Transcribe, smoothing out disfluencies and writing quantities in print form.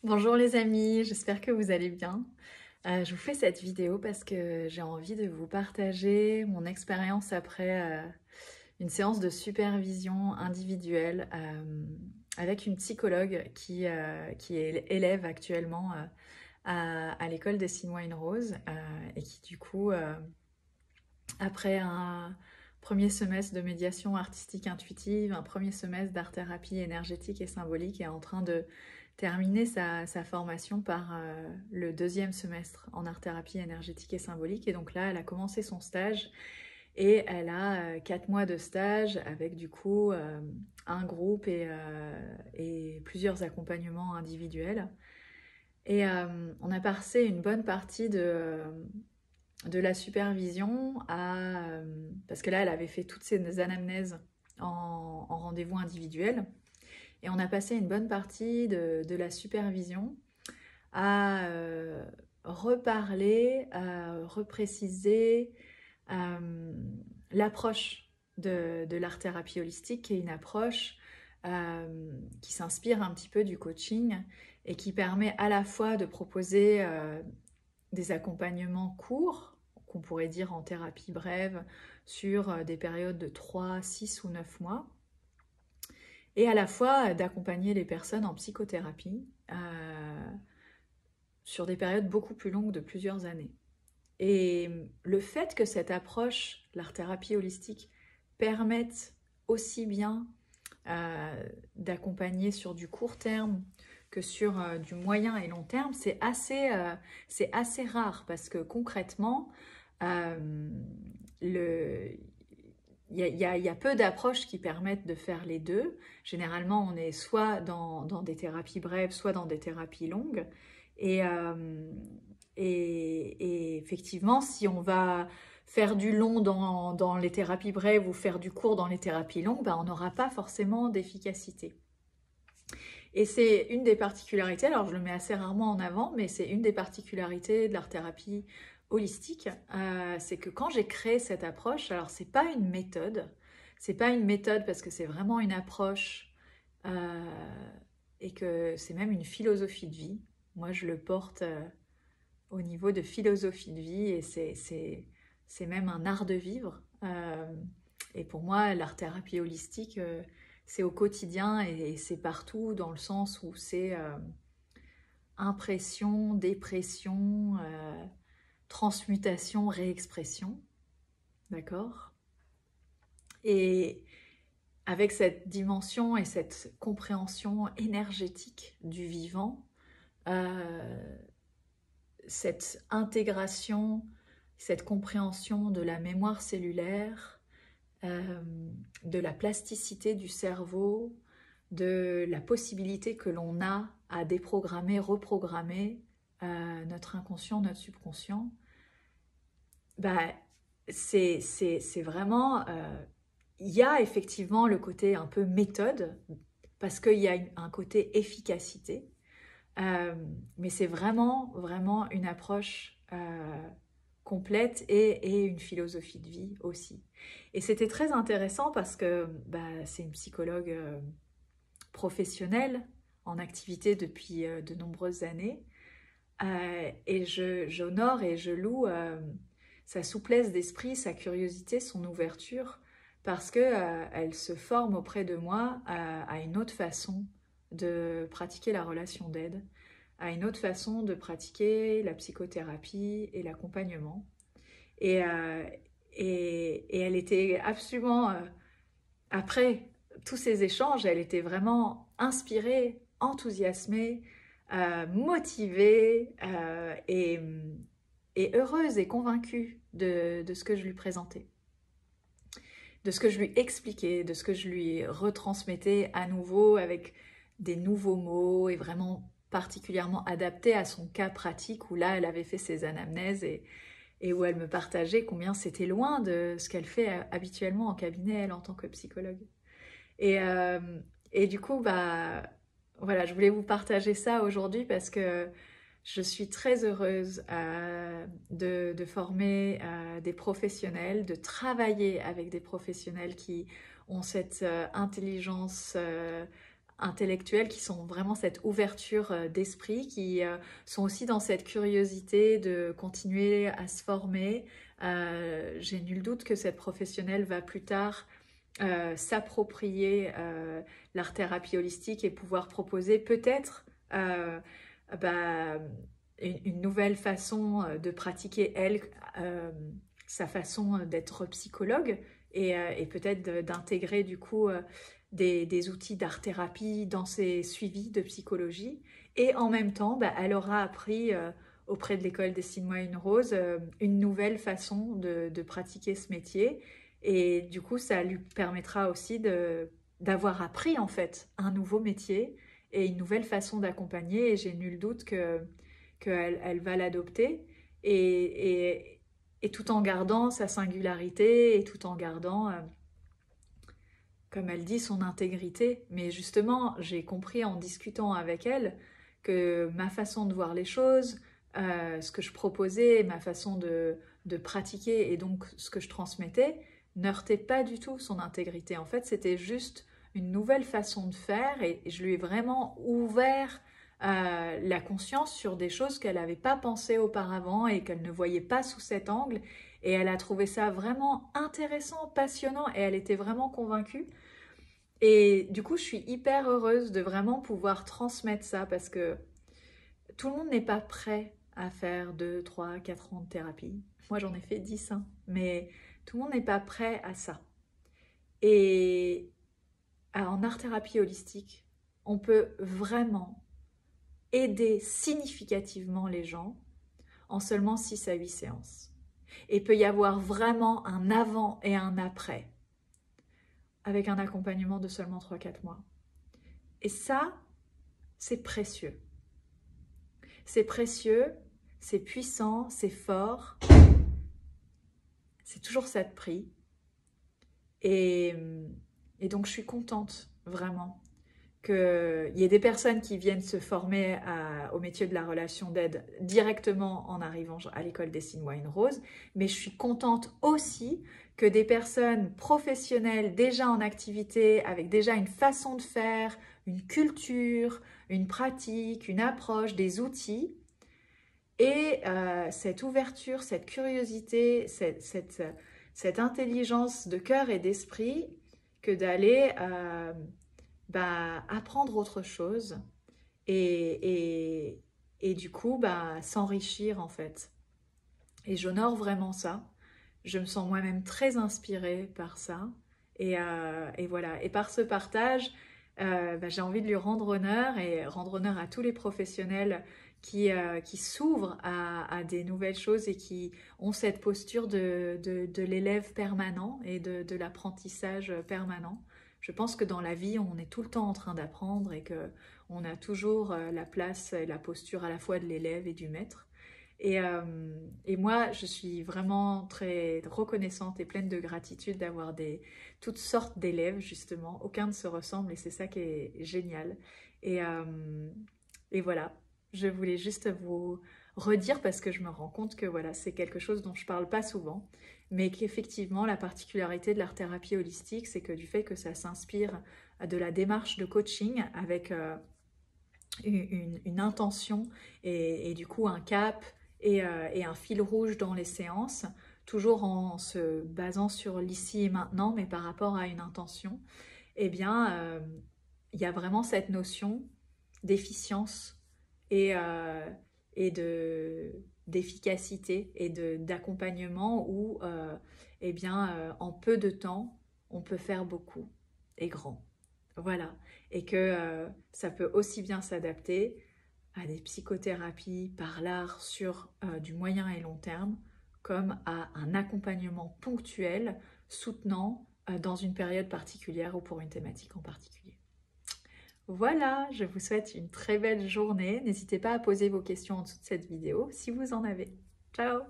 Bonjour les amis, j'espère que vous allez bien. Je vous fais cette vidéo parce que j'ai envie de vous partager mon expérience après une séance de supervision individuelle avec une psychologue qui est élève actuellement à l'école des Sinois Rose et qui du coup, après un premier semestre de médiation artistique intuitive, un premier semestre d'art-thérapie énergétique et symbolique, est en train de terminer sa formation par le deuxième semestre en art-thérapie énergétique et symbolique. Et donc là, elle a commencé son stage et elle a 4 mois de stage avec du coup un groupe et plusieurs accompagnements individuels. Et on a passé une bonne partie de la supervision parce que là, elle avait fait toutes ses anamnèses en rendez-vous individuel. Et on a passé une bonne partie de la supervision à reparler, à repréciser euh, l'approche de l'art-thérapie holistique, qui est une approche qui s'inspire un petit peu du coaching et qui permet à la fois de proposer des accompagnements courts, qu'on pourrait dire en thérapie brève, sur des périodes de 3, 6 ou 9 mois, et à la fois d'accompagner les personnes en psychothérapie sur des périodes beaucoup plus longues de plusieurs années. Et le fait que cette approche, l'art-thérapie holistique, permette aussi bien d'accompagner sur du court terme que sur du moyen et long terme, c'est assez rare parce que concrètement, euh, le, il y a peu d'approches qui permettent de faire les deux. Généralement, on est soit dans des thérapies brèves, soit dans des thérapies longues. Et, euh, et effectivement, si on va faire du long dans les thérapies brèves ou faire du court dans les thérapies longues, ben, on n'aura pas forcément d'efficacité. Et c'est une des particularités, alors je le mets assez rarement en avant, mais c'est une des particularités de l'art-thérapie holistique, c'est que quand j'ai créé cette approche, alors c'est pas une méthode parce que c'est vraiment une approche et que c'est même une philosophie de vie. Moi, je le porte au niveau de philosophie de vie et c'est même un art de vivre. Et pour moi, l'art-thérapie holistique, c'est au quotidien et c'est partout dans le sens où c'est impression, dépression, transmutation, réexpression. D'accord. Et avec cette dimension et cette compréhension énergétique du vivant, euh, cette intégration, cette compréhension de la mémoire cellulaire, euh, de la plasticité du cerveau, de la possibilité que l'on a à déprogrammer, reprogrammer notre inconscient, notre subconscient, bah, c'est vraiment... il y a effectivement le côté un peu méthode, parce qu'il y a un côté efficacité, mais c'est vraiment, vraiment une approche complète et une philosophie de vie aussi. Et c'était très intéressant parce que bah, c'est une psychologue professionnelle en activité depuis de nombreuses années. Et j'honore et je loue sa souplesse d'esprit, sa curiosité, son ouverture, parce que elle se forme auprès de moi à une autre façon de pratiquer la relation d'aide, à une autre façon de pratiquer la psychothérapie et l'accompagnement. Et, euh, et elle était absolument, après tous ces échanges, elle était vraiment inspirée, enthousiasmée, motivée et heureuse et convaincue de ce que je lui présentais, de ce que je lui expliquais, de ce que je lui retransmettais à nouveau avec des nouveaux mots et vraiment particulièrement adaptés à son cas pratique où là elle avait fait ses anamnèses et où elle me partageait combien c'était loin de ce qu'elle fait habituellement en cabinet elle en tant que psychologue. Et, euh, et du coup, bah, voilà, je voulais vous partager ça aujourd'hui parce que je suis très heureuse de former des professionnels, de travailler avec des professionnels qui ont cette intelligence intellectuels qui sont vraiment cette ouverture d'esprit, qui sont aussi dans cette curiosité de continuer à se former. J'ai nul doute que cette professionnelle va plus tard s'approprier l'art-thérapie holistique et pouvoir proposer peut-être bah, une nouvelle façon de pratiquer, elle, sa façon d'être psychologue et peut-être d'intégrer du coup des outils d'art-thérapie dans ses suivis de psychologie. Et en même temps, bah, elle aura appris auprès de l'école Dessine-moi une rose une nouvelle façon de pratiquer ce métier. Et du coup, ça lui permettra aussi d'avoir appris en fait un nouveau métier et une nouvelle façon d'accompagner. Et j'ai nul doute qu'elle va l'adopter. Et tout en gardant sa singularité et tout en gardant comme elle dit, son intégrité. Mais justement, j'ai compris en discutant avec elle que ma façon de voir les choses, ce que je proposais, ma façon de pratiquer et donc ce que je transmettais, n'heurtait pas du tout son intégrité. En fait, c'était juste une nouvelle façon de faire et je lui ai vraiment ouvert la conscience sur des choses qu'elle n'avait pas pensées auparavant et qu'elle ne voyait pas sous cet angle. Et elle a trouvé ça vraiment intéressant, passionnant et elle était vraiment convaincue. Et du coup, je suis hyper heureuse de vraiment pouvoir transmettre ça parce que tout le monde n'est pas prêt à faire 2, 3, 4 ans de thérapie. Moi, j'en ai fait 10, hein, mais tout le monde n'est pas prêt à ça. Et en art-thérapie holistique, on peut vraiment aider significativement les gens en seulement 6 à 8 séances. Et il peut y avoir vraiment un avant et un après, avec un accompagnement de seulement 3-4 mois. Et ça, c'est précieux. C'est précieux, c'est puissant, c'est fort. C'est toujours ça de prix. Et donc, je suis contente, vraiment, qu'il y ait des personnes qui viennent se former au métier de la relation d'aide directement en arrivant à l'école Dessine-moi une rose. Mais je suis contente aussi que des personnes professionnelles déjà en activité, avec déjà une façon de faire, une culture, une pratique, une approche, des outils, et cette ouverture, cette curiosité, cette intelligence de cœur et d'esprit que d'aller apprendre autre chose et du coup s'enrichir en fait. Et j'honore vraiment ça. Je me sens moi-même très inspirée par ça. Et voilà. Et par ce partage, j'ai envie de lui rendre honneur et rendre honneur à tous les professionnels qui s'ouvrent à des nouvelles choses et qui ont cette posture de l'élève permanent et de l'apprentissage permanent. Je pense que dans la vie, on est tout le temps en train d'apprendre et qu'on a toujours la place et la posture à la fois de l'élève et du maître. Et moi, je suis vraiment très reconnaissante et pleine de gratitude d'avoir toutes sortes d'élèves, justement. Aucun ne se ressemble et c'est ça qui est génial. Et voilà, je voulais juste vous redire parce que je me rends compte que voilà, c'est quelque chose dont je parle pas souvent, mais qu'effectivement, la particularité de l'art-thérapie holistique, c'est que du fait que ça s'inspire de la démarche de coaching avec une intention et du coup un cap et un fil rouge dans les séances, toujours en se basant sur l'ici et maintenant, mais par rapport à une intention, eh bien, il y a vraiment cette notion d'efficience et d'efficacité et d'accompagnement où, eh bien, en peu de temps, on peut faire beaucoup et grand. Voilà, et que ça peut aussi bien s'adapter à des psychothérapies par l'art sur du moyen et long terme, comme à un accompagnement ponctuel, soutenant dans une période particulière ou pour une thématique en particulier. Voilà, je vous souhaite une très belle journée. N'hésitez pas à poser vos questions en dessous de cette vidéo si vous en avez. Ciao!